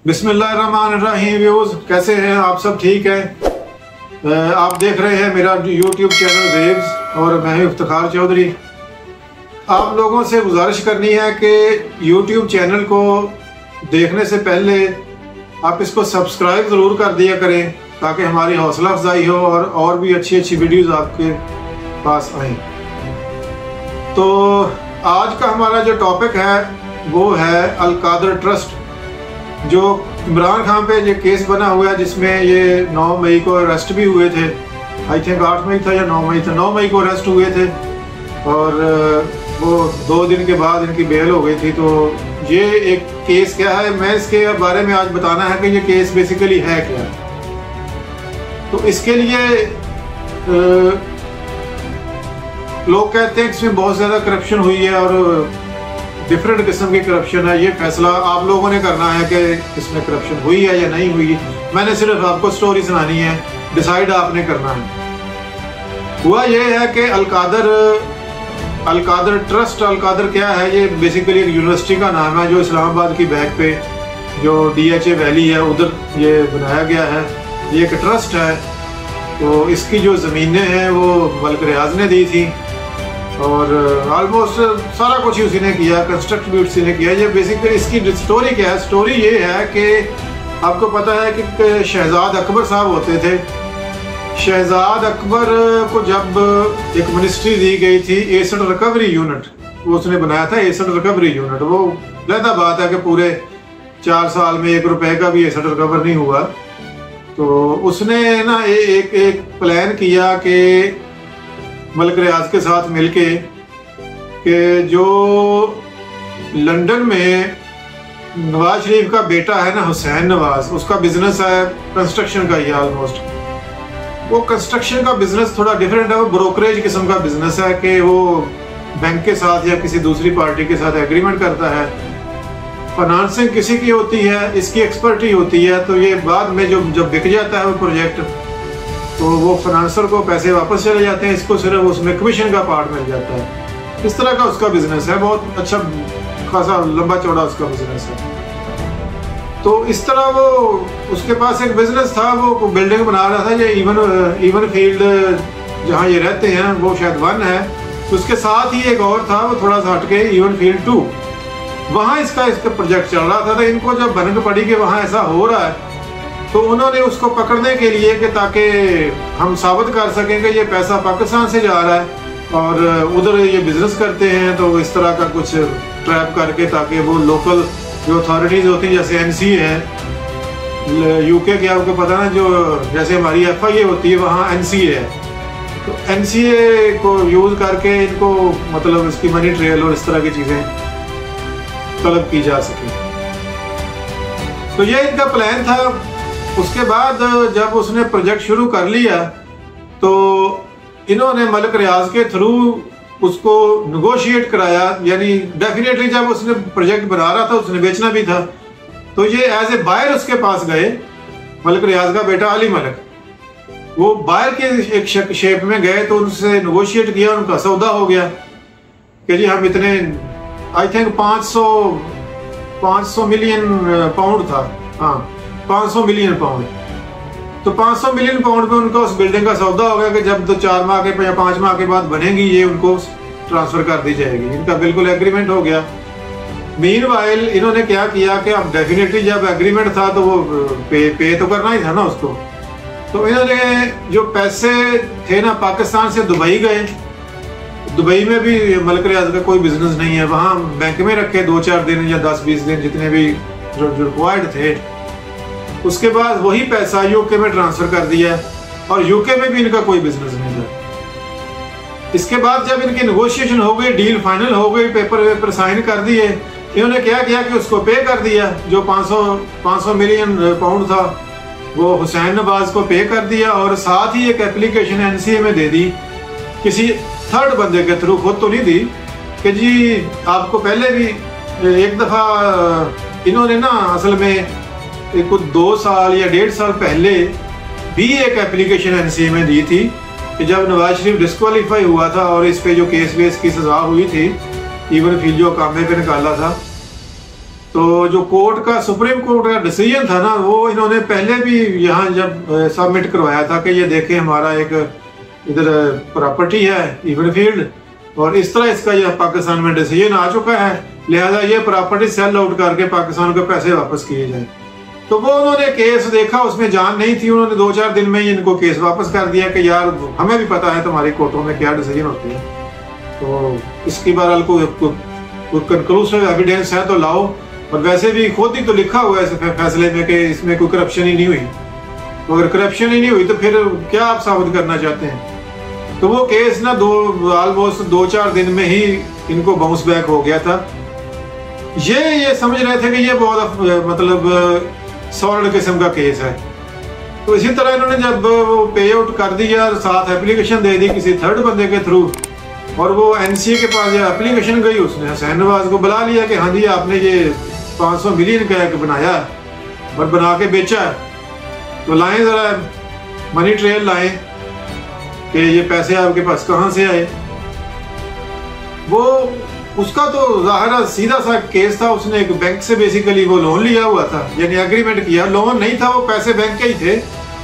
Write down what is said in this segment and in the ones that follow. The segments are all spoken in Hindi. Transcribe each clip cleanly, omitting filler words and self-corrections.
बिस्मिल्लाहिर्रहमानिर्रहीम। व्यूज़ कैसे हैं आप सब? ठीक है। आप देख रहे हैं मेरा यूट्यूब चैनल वेव्स और मैं हूं इफ्तिखार चौधरी। आप लोगों से गुजारिश करनी है कि यूट्यूब चैनल को देखने से पहले आप इसको सब्सक्राइब ज़रूर कर दिया करें ताकि हमारी हौसला अफजाई हो और भी अच्छी अच्छी वीडियोज़ आपके पास आएँ। तो आज का हमारा जो टॉपिक है वो है अल-कादर ट्रस्ट, जो इमरान खान पे ये केस बना हुआ है जिसमें ये 9 मई को अरेस्ट भी हुए थे। आई थिंक 8 मई था या 9 मई था। 9 मई को अरेस्ट हुए थे और वो 2 दिन के बाद इनकी बेल हो गई थी। तो ये एक केस क्या है, मैं इसके बारे में आज बताना है कि ये केस बेसिकली है क्या। तो इसके लिए लोग कहते हैं कि इसमें बहुत ज़्यादा करप्शन हुई है और डिफरेंट किस्म की करप्शन है। ये फैसला आप लोगों ने करना है कि इसमें करप्शन हुई है या नहीं हुई। मैंने सिर्फ आपको स्टोरी सुनानी है, डिसाइड आपने करना है। हुआ ये है कि अल-कादर ट्रस्ट, अल-कादर क्या है, ये बेसिकली एक यूनिवर्सिटी का नाम है जो इस्लामाबाद की बैक पे जो DHA वैली है उधर ये बनाया गया है। ये एक ट्रस्ट है। तो इसकी जो ज़मीनें हैं वो मलिक रियाज ने दी थी और ऑलमोस्ट सारा कुछ ही उसी ने किया, कंस्ट्रक्ट भी उसी ने किया। ये बेसिकली इसकी स्टोरी क्या है? स्टोरी ये है कि आपको पता है कि शहजाद अकबर साहब होते थे। शहजाद अकबर को जब एक मिनिस्ट्री दी गई थी एसिड रिकवरी यूनिट, वो उसने बनाया था एसिड रिकवरी यूनिट। वो लहदा बात है कि पूरे 4 साल में 1 रुपए का भी एसिड रिकवर नहीं हुआ। तो उसने ना एक प्लान किया कि मलिक रियाज के साथ मिलके कि जो लंदन में नवाज शरीफ का बेटा है ना, हुसैन नवाज, उसका बिजनेस है कंस्ट्रक्शन का ही ऑलमोस्ट। वो कंस्ट्रक्शन का बिजनेस थोड़ा डिफरेंट है, वो ब्रोकरेज किस्म का बिजनेस है कि वो बैंक के साथ या किसी दूसरी पार्टी के साथ एग्रीमेंट करता है। फाइनेंसिंग किसी की होती है, इसकी एक्सपर्टी होती है। तो ये बाद में जब बिक जाता है वो प्रोजेक्ट, तो वो फाइनेंसर को पैसे वापस चले जाते हैं, इसको सिर्फ उसमें कमीशन का पार्ट मिल जाता है। इस तरह का उसका बिजनेस है, बहुत अच्छा खासा लंबा चौड़ा उसका बिजनेस है। तो इस तरह वो उसके पास एक बिजनेस था, वो बिल्डिंग बना रहा था। ये इवन फील्ड जहाँ ये रहते हैं वो शायद 1 है। तो उसके साथ ही एक और था, वो थोड़ा सा हटके इवन फील्ड 2, वहाँ इसका प्रोजेक्ट चल रहा था। तो इनको जब भनक पड़ी कि वहाँ ऐसा हो रहा है तो उन्होंने उसको पकड़ने के लिए कि ताकि हम साबित कर सकें कि ये पैसा पाकिस्तान से जा रहा है और उधर ये बिजनेस करते हैं, तो इस तरह का कुछ ट्रैप करके ताकि वो लोकल जो अथॉरिटीज़ होती हैं जैसे NCA है UK के, आपको पता ना, जो जैसे हमारी FIA होती है वहाँ NCA है। तो NCA को यूज़ करके इनको मतलब इसकी मनी ट्रेल और इस तरह की चीज़ें तलब की जा सके। तो ये इनका प्लान था। उसके बाद जब उसने प्रोजेक्ट शुरू कर लिया तो इन्होंने मलिक रियाज के थ्रू उसको नेगोशिएट कराया। यानी डेफिनेटली जब उसने प्रोजेक्ट बना रहा था, उसने बेचना भी था, तो ये एज ए बायर उसके पास गए। मलिक रियाज का बेटा अली मलिक, वो बायर के एक शेप में गए तो उनसे नेगोशिएट किया, उनका सौदा हो गया कि जी हम इतने, आई थिंक 500 मिलियन पाउंड था। हाँ, 500 मिलियन पाउंड। तो 500 मिलियन पाउंड पे उनका उस बिल्डिंग का सौदा हो गया कि जब 4 माह के या 5 माह के बाद बनेगी ये उनको ट्रांसफर कर दी जाएगी। इनका बिल्कुल एग्रीमेंट हो गया। मीनवाइल इन्होंने क्या किया कि अब डेफिनेटली जब एग्रीमेंट था तो वो पे तो करना ही था ना उसको। तो इन्होंने जो पैसे थे ना, पाकिस्तान से दुबई गए। दुबई में भी मलिक रियाज का कोई बिजनेस नहीं है, वहाँ बैंक में रखे 2-4 दिन या 10-20 दिन जितने भी जो रिक्वायर्ड थे। उसके बाद वही पैसा UK में ट्रांसफर कर दिया और UK में भी इनका कोई बिजनेस नहीं था। इसके बाद जब इनकी नेगोशिएशन हो गई, डील फाइनल हो गई, पेपर साइन कर दिए, इन्होंने क्या किया कि उसको पे कर दिया। जो 500 मिलियन पाउंड था वो हुसैन नवाज को पे कर दिया और साथ ही एक एप्लीकेशन NCA में दे दी, किसी थर्ड बंदे के थ्रू, खुद तो नहीं दी, कि जी आपको पहले भी एक दफ़ा इन्होंने ना असल में कुछ 2 साल या 1.5 साल पहले भी एक एप्लीकेशन NCA में दी थी कि जब नवाज शरीफ डिस्क्वालीफाई हुआ था और इस पे जो केस वेस की सजा हुई थी, इवन फील्ड जो कामे पे निकाला था, तो जो कोर्ट का, सुप्रीम कोर्ट का डिसीजन था ना, वो इन्होंने पहले भी यहाँ जब सबमिट करवाया था कि ये देखें हमारा एक इधर प्रॉपर्टी है इवनफील्ड, और इस तरह इसका यह पाकिस्तान में डिसीजन आ चुका है, लिहाजा ये प्रॉपर्टी सेल आउट करके पाकिस्तान को पैसे वापस किए जाए। तो वो उन्होंने केस देखा, उसमें जान नहीं थी, उन्होंने 2-4 दिन में ही इनको केस वापस कर दिया कि यार हमें भी पता है तुम्हारी कोर्टों में क्या डिसीजन होते हैं, तो इसकी बहरहाल कोई कंक्लूसिव एविडेंस है तो लाओ। और वैसे भी खुद ही तो लिखा हुआ है इस फैसले में कि इसमें कोई करप्शन ही नहीं हुई, तो अगर करप्शन ही नहीं हुई तो फिर क्या आप साबित करना चाहते हैं। तो वो केस ना ऑलमोस्ट 2-4 दिन में ही इनको बाउंस बैक हो गया था। ये समझ रहे थे कि ये बहुत मतलब सॉलिड किस्म का केस है। तो इसी तरह इन्होंने जब वो पे आउट कर दिया, साथ एप्लीकेशन दे दी किसी थर्ड बंदे के थ्रू, और वो एनसीए के पास एप्लीकेशन गई, उसने हुसैन नवाज को बुला लिया कि हाँ जी आपने ये 500 मिलियन का एक बनाया और बना के बेचा है, तो लाएं जरा मनी ट्रेल लाएं कि ये पैसे आपके पास कहाँ से आए। वो उसका तो ज़ाहिर सीधा सा केस था, उसने एक बैंक से बेसिकली वो लोन लिया हुआ था, यानी एग्रीमेंट किया, लोन नहीं था, वो पैसे बैंक के ही थे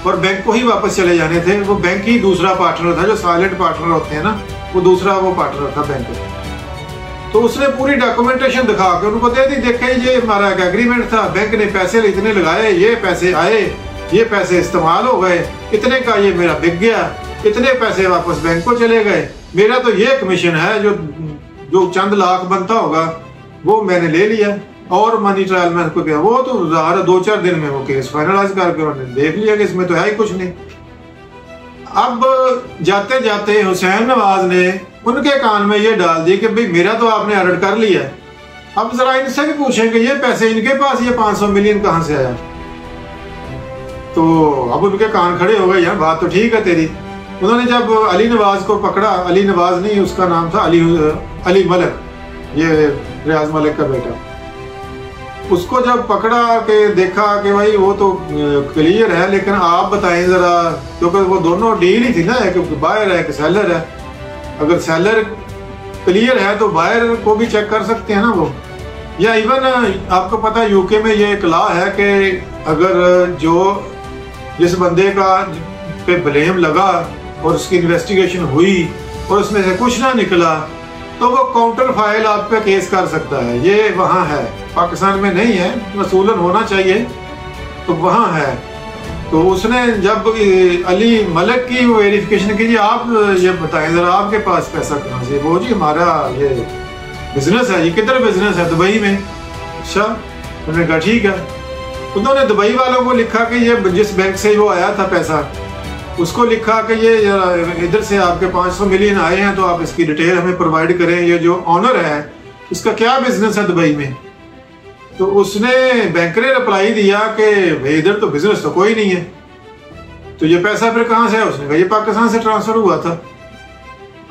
और बैंक को ही वापस चले जाने थे। वो बैंक ही दूसरा पार्टनर था, जो साइलेंट पार्टनर होते हैं ना, वो दूसरा वो पार्टनर था बैंक का। तो उसने पूरी डॉक्यूमेंटेशन दिखा के उनको दे दी, देखे ये हमारा एक एग्रीमेंट था, बैंक ने पैसे इतने लगाए, ये पैसे आए, ये पैसे इस्तेमाल हो गए, इतने का ये मेरा बिक गया, इतने पैसे वापस बैंक को चले गए, मेरा तो ये कमीशन है जो चंद लाख बनता होगा वो मैंने ले लिया, और मनी ट्रायल में को किया। वो तो 2-4 दिन में वो केस फाइनलाइज करके उन्होंने देख लिया कि इसमें तो है ही कुछ नहीं। अब जाते जाते हुसैन नवाज ने उनके कान में ये डाल दी कि भाई मेरा तो आपने ऑडिट कर लिया, अब जरा इनसे भी पूछें कि ये पैसे इनके पास ये 500 मिलियन कहां से आया। तो अब उनके कान खड़े हो गए, यार बात तो ठीक है तेरी। उन्होंने जब अली नवाज को पकड़ा, अली नवाज नहीं उसका नाम था अली मलिक, ये रियाज मलिक का बेटा, उसको जब पकड़ा के देखा कि भाई वो तो क्लियर है, लेकिन आप बताएं जरा, क्योंकि वो दोनों डील ही थी ना, एक बायर है एक सेलर है, अगर सेलर क्लियर है तो बायर को भी चेक कर सकते हैं ना वो। या इवन आपको पता है यूके में ये एक लॉ है कि अगर जिस बंदे का पे ब्लेम लगा और उसकी इन्वेस्टिगेशन हुई और उसमें से कुछ ना निकला तो वो काउंटर फाइल आप पे केस कर सकता है। ये वहाँ है, पाकिस्तान में नहीं है, मसूलन होना चाहिए, तो वहाँ है। तो उसने जब अली मलिक की वेरिफिकेशन की, जी आप ये बताएं जरा आपके पास पैसा कहाँ से, वो जी हमारा ये बिजनेस है। ये किधर बिजनेस है? दुबई में। अच्छा, उन्होंने कहा ठीक है। उन्होंने दुबई वालों को लिखा कि ये जिस बैंक से वो आया था पैसा, उसको लिखा कि ये इधर से आपके 500 मिलियन आए हैं, तो आप इसकी डिटेल हमें प्रोवाइड करें, ये जो ऑनर है इसका क्या बिजनेस है दुबई में। तो उसने बैंक ने रिप्लाई दिया कि भाई इधर तो बिजनेस तो कोई नहीं है, तो ये पैसा फिर कहाँ से है? उसने कहा ये पाकिस्तान से ट्रांसफर हुआ था,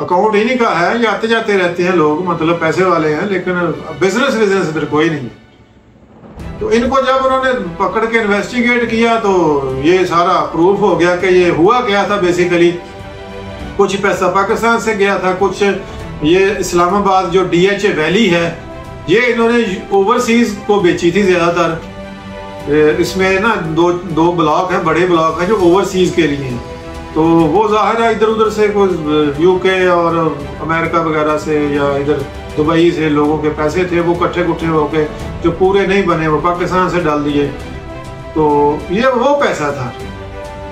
अकाउंट इन्हीं का है, ये आते जाते रहते हैं लोग, मतलब पैसे वाले हैं, लेकिन बिजनेस इधर कोई नहीं है। तो इनको जब उन्होंने पकड़ के इन्वेस्टिगेट किया तो ये सारा प्रूफ हो गया कि ये हुआ क्या था। बेसिकली कुछ पैसा पाकिस्तान से गया था, कुछ ये इस्लामाबाद जो DHA वैली है ये इन्होंने ओवरसीज को बेची थी ज़्यादातर। इसमें ना दो ब्लॉक हैं, बड़े ब्लॉक हैं जो ओवरसीज के लिए हैं। तो वो ज़ाहिर है इधर उधर से कोई UK और अमेरिका वगैरह से या इधर दुबई से लोगों के पैसे थे, वो कट्ठे कुट्ठे होके जो पूरे नहीं बने वो पाकिस्तान से डाल दिए। तो ये वो पैसा था,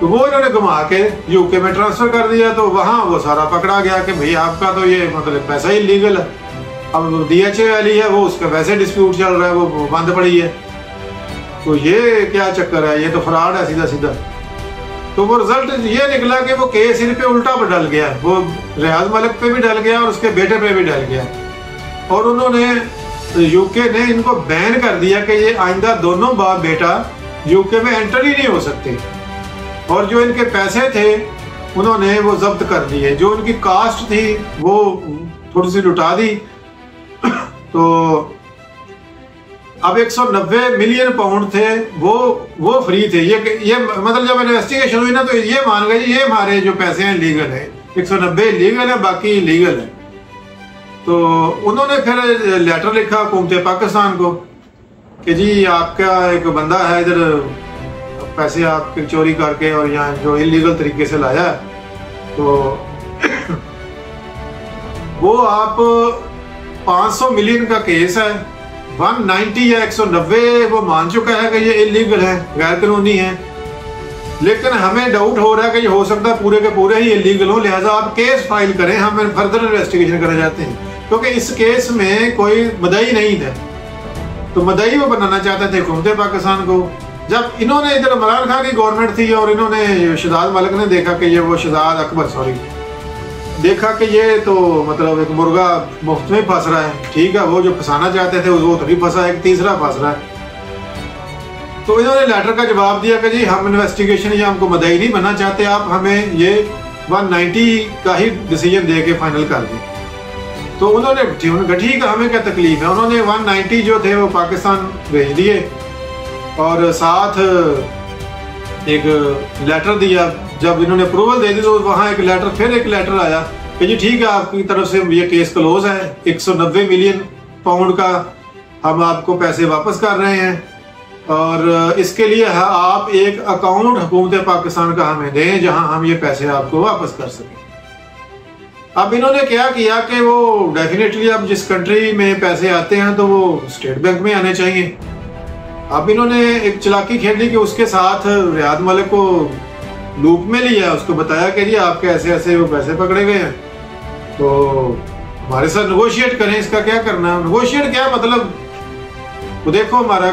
तो वो इन्होंने घुमा के UK में ट्रांसफर कर दिया। तो वहाँ वो सारा पकड़ा गया कि भाई आपका तो ये मतलब पैसा ही लीगल है। अब DHA वाली है वो, उसका वैसे डिस्प्यूट चल रहा है, वो बंद पड़ी है। तो ये क्या चक्कर है, ये तो फ्रॉड है सीधा सीधा। तो वो रिजल्ट ये निकला कि वो केस इन पे उल्टा पर डल गया, वो रियाज मलिक पे भी डल गया और उसके बेटे पे भी डल गया। और उन्होंने UK ने इनको बैन कर दिया कि ये आइंदा दोनों बाप बेटा UK में एंटर ही नहीं हो सकते। और जो इनके पैसे थे उन्होंने वो जब्त कर दिए, जो उनकी कास्ट थी वो थोड़ी सी लुटा दी। तो अब 190 मिलियन पाउंड थे वो फ्री थे। ये मतलब जब इन्वेस्टिगेशन हुई ना तो ये मान गए ये हमारे जो पैसे हैं लीगल है, 190 लीगल है, बाकी इलीगल है। तो उन्होंने फिर लेटर लिखा हुकूमत पाकिस्तान को कि जी आपका एक बंदा है इधर पैसे आपके चोरी करके और यहाँ जो इलीगल तरीके से लाया है, तो वो आप 500 मिलियन का केस है, 190 या 190 वो मान चुका है कि ये इलीगल है, गैर कानूनी है, लेकिन हमें डाउट हो रहा है कि ये हो सकता है पूरे के पूरे ही इलीगल हो, लिहाजा आप केस फाइल करें, हम फर्दर इन्वेस्टिगेशन करना चाहते हैं, क्योंकि इस केस में कोई मदई नहीं था। तो मदई वो बनाना चाहते थे हुकूमत पाकिस्तान को। जब इन्होंने इधर इमरान खान की गवर्नमेंट थी और इन्होंने शहजाद मलिक ने देखा कि ये वो शहजाद अकबर सॉरी देखा कि ये तो मतलब एक मुर्गा मुफ्त में फंस रहा है, ठीक है, वो जो फंसाना चाहते थे वो तो नहीं फंसा, एक तीसरा फंस रहा है। तो इन्होंने लेटर का जवाब दिया कि जी हम इन्वेस्टिगेशन या हमको मदई नहीं बनना चाहते, आप हमें ये 190 का ही डिसीजन दे के फाइनल कर दें। तो उन्होंने ठीक है, हमें क्या तकलीफ है, उन्होंने 190 जो थे वो पाकिस्तान भेज दिए और साथ एक लेटर दिया। जब इन्होंने अप्रूवल दे दी तो वहाँ फिर एक लेटर आया कि जी ठीक है, आपकी तरफ से ये केस क्लोज है, 190 मिलियन पाउंड का हम आपको पैसे वापस कर रहे हैं और इसके लिए आप एक अकाउंट हुकूमत पाकिस्तान का हमें दें जहां हम ये पैसे आपको वापस कर सकें। अब इन्होंने क्या किया कि वो डेफिनेटली अब जिस कंट्री में पैसे आते हैं तो वो स्टेट बैंक में आने चाहिए। अब इन्होंने एक चालाकी खेली कि उसके साथ रियाद मलिक को लूप में लिया, उसको बताया कि जी आपके ऐसे ऐसे वो पैसे पकड़े गए हैं, तो हमारे साथ नेगोशिएट करें, इसका क्या करना है। नेगोशिएट क्या मतलब, वो देखो हमारा,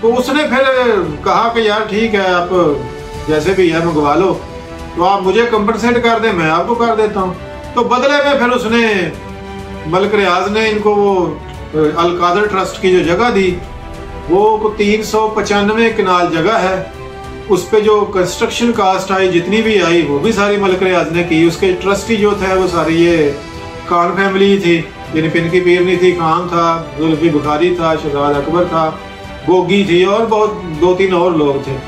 तो उसने फिर कहा कि यार ठीक है, आप जैसे भी है मंगवा लो, तो आप मुझे कंपनसेट कर दें, मैं आपको कर देता हूँ। तो बदले में फिर उसने मलिक रियाज ने इनको वो अल कादर ट्रस्ट की जो जगह दी, वो 395 कनाल जगह है, उस पे जो कंस्ट्रक्शन कास्ट आई जितनी भी आई वो भी सारी मलिक रियाज ने की। उसके ट्रस्टी जो थे वो सारी ये खान फैमिली थी, यानी पिनकी पीरनी थी, खान था, जुल्फी बुखारी था, शहजाद अकबर था, गोगी थी और बहुत 2-3 और लोग थे।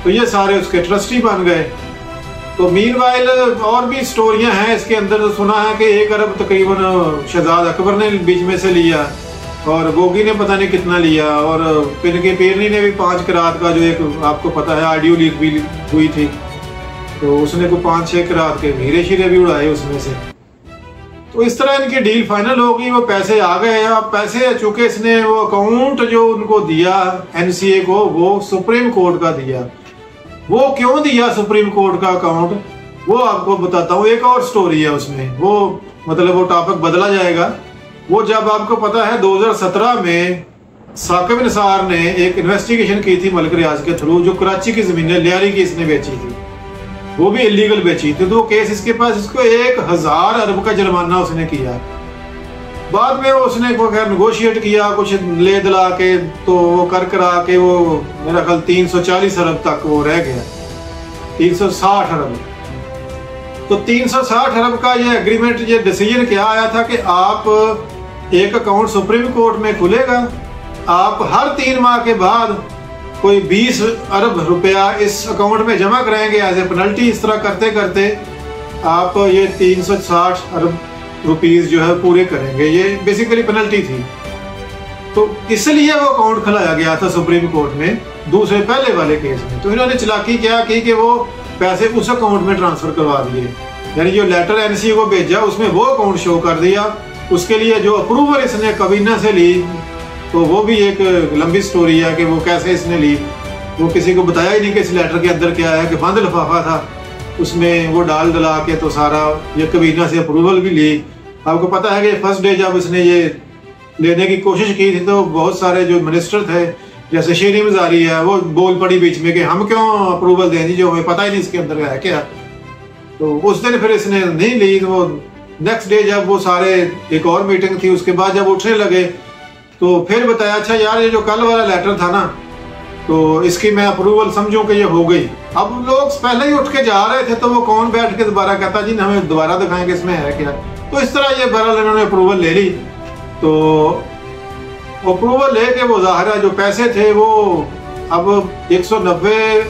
तो ये सारे उसके ट्रस्टी बन गए। तो मीनवाइल और भी स्टोरियां हैं इसके अंदर। तो सुना है कि 1 अरब तकरीबन शहजाद अकबर ने बीच में से लिया और गोगी ने पता नहीं कितना लिया, और पिनकी पीरनी ने भी 5 करात का जो एक आपको पता है ऑडियो लीक भी हुई थी, तो उसने को 5-6 करात के हीरे शीरे भी उड़ाए उसमें से। तो इस तरह इनकी डील फाइनल हो गई, वो पैसे आ गए। अब पैसे चूंकि इसने वो अकाउंट जो उनको दिया एनसीए को, वो सुप्रीम कोर्ट का दिया। वो क्यों दिया सुप्रीम कोर्ट का अकाउंट, वो आपको बताता हूँ। एक और स्टोरी है उसमें, वो मतलब वो टॉपिक बदला जाएगा। वो जब आपको पता है 2017 में साकिब निसार ने एक इन्वेस्टिगेशन की थी मलिक रियाज के थ्रू, जो कराची की जमीनें लियारी की इसने बेची थी, वो भी इलीगल बेची थी, तो वो केस इसके पास, इसको 1000 अरब का जुर्माना उसने किया। बाद में उसने वो खैर नेगोशिएट किया कुछ ले दिला के, तो वो कर करा के वो मेरा ख्याल 340 अरब तक वो रह गया, 360 अरब। तो 360 अरब का ये एग्रीमेंट, ये डिसीजन क्या आया था कि आप एक अकाउंट सुप्रीम कोर्ट में खुलेगा, आप हर 3 माह के बाद कोई 20 अरब रुपया इस अकाउंट में जमा कराएंगे एज ए पेनल्टी। इस तरह करते करते आप ये 360 अरब रुपीस जो है पूरे करेंगे, ये बेसिकली पेनल्टी थी। तो इसलिए वो अकाउंट खुलाया गया था सुप्रीम कोर्ट में दूसरे पहले वाले केस में। तो इन्होंने चालाकी क्या की कि वो पैसे उस अकाउंट में ट्रांसफर करवा दिए, यानी जो लेटर एनसीए को भेजा उसमें वो अकाउंट शो कर दिया। उसके लिए जो अप्रूवल इसने कबीना से ली, तो वो भी एक लंबी स्टोरी है कि वो कैसे इसने ली। वो किसी को बताया ही नहीं कि इस लेटर के अंदर क्या है, कि बंद लिफाफा था, उसमें वो डाल डला के तो सारा ये कबीना से अप्रूवल भी ली। आपको पता है कि फर्स्ट डे जब इसने ये लेने की कोशिश की थी तो बहुत सारे जो मिनिस्टर थे, जैसे शीरी मजारी है, वो बोल पड़ी बीच में कि हम क्यों अप्रूवल दें जो हमें पता ही नहीं इसके अंदर है क्या। तो उस दिन फिर इसने नहीं ली। तो वो नेक्स्ट डे जब वो सारे, एक और मीटिंग थी, उसके बाद जब उठने लगे तो फिर बताया अच्छा यार ये जो कल वाला लेटर था ना, तो इसकी मैं अप्रूवल समझूं कि ये हो गई। अब लोग पहले ही उठ के जा रहे थे, तो वो कौन बैठ के दोबारा कहता जी हमें दोबारा दिखाएंगे इसमें है क्या। तो इस तरह ये बहरहाल इन्होंने अप्रूवल ले ली। तो अप्रूवल लेके वो ज़ाहिर है जो पैसे थे वो अब 190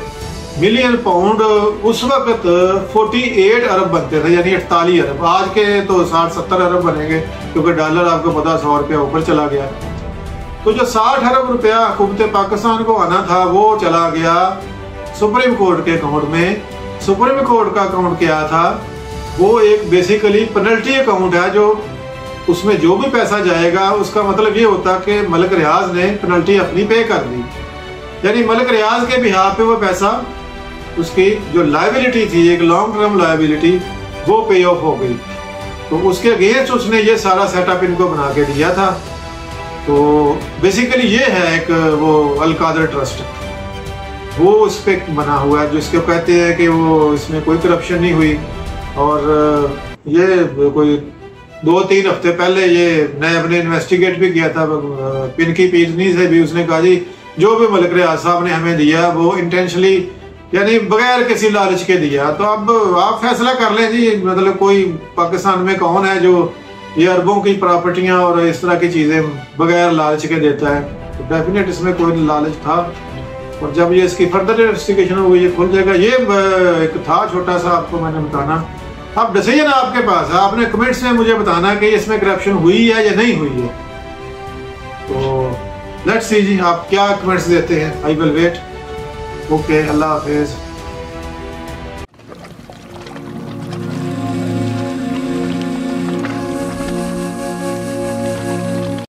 मिलियन पाउंड उस वक्त 48 अरब बनते थे, यानी 48 अरब। आज के तो 60-70 अरब बनेंगे, क्योंकि डॉलर आपको पता 100 रुपया ऊपर चला गया। तो जो 60 अरब रुपया हुकूमत पाकिस्तान को आना था वो चला गया सुप्रीम कोर्ट के अकाउंट में। सुप्रीम कोर्ट का अकाउंट क्या था, वो एक बेसिकली पेनल्टी अकाउंट है, जो उसमें जो भी पैसा जाएगा उसका मतलब ये होता कि मलिक रियाज ने पेनल्टी अपनी पे कर दी, यानी मलिक रियाज के बिहाफ पे वो पैसा, उसकी जो लायबिलिटी थी, एक लॉन्ग टर्म लायबिलिटी, वो पे ऑफ हो गई। तो उसके अगेंस्ट उसने ये सारा सेटअप इनको बना के दिया था। तो बेसिकली ये है एक वो अल-कादर ट्रस्ट, वो उस पर बना हुआ है, जिसको कहते हैं कि वो इसमें कोई करप्शन नहीं हुई। और ये कोई 2-3 हफ्ते पहले ये नैब ने इन्वेस्टिगेट भी किया था, पिनकी पीरनी से भी, उसने कहा जी जो भी मलिक रियाज साहब ने हमें दिया वो इंटेंशनली, यानी बगैर किसी लालच के दिया। तो अब आप फैसला कर लें जी, मतलब कोई पाकिस्तान में कौन है जो ये अरबों की प्रॉपर्टियां और इस तरह की चीज़ें बगैर लालच के देता है। तो डेफिनेट इसमें कोई लालच था, और जब ये इसकी फर्दर इन्वेस्टिगेशन होगी ये खुल जाएगा। ये एक था छोटा सा आपको मैंने बताना। अब डिसीजन आपके पास है, आपने कमेंट्स में मुझे बताना कि इसमें करप्शन हुई है या नहीं हुई है। तो लेट्स सी जी आप क्या कमेंट्स देते हैं। I will wait. ओके, अल्लाह हाफिज़।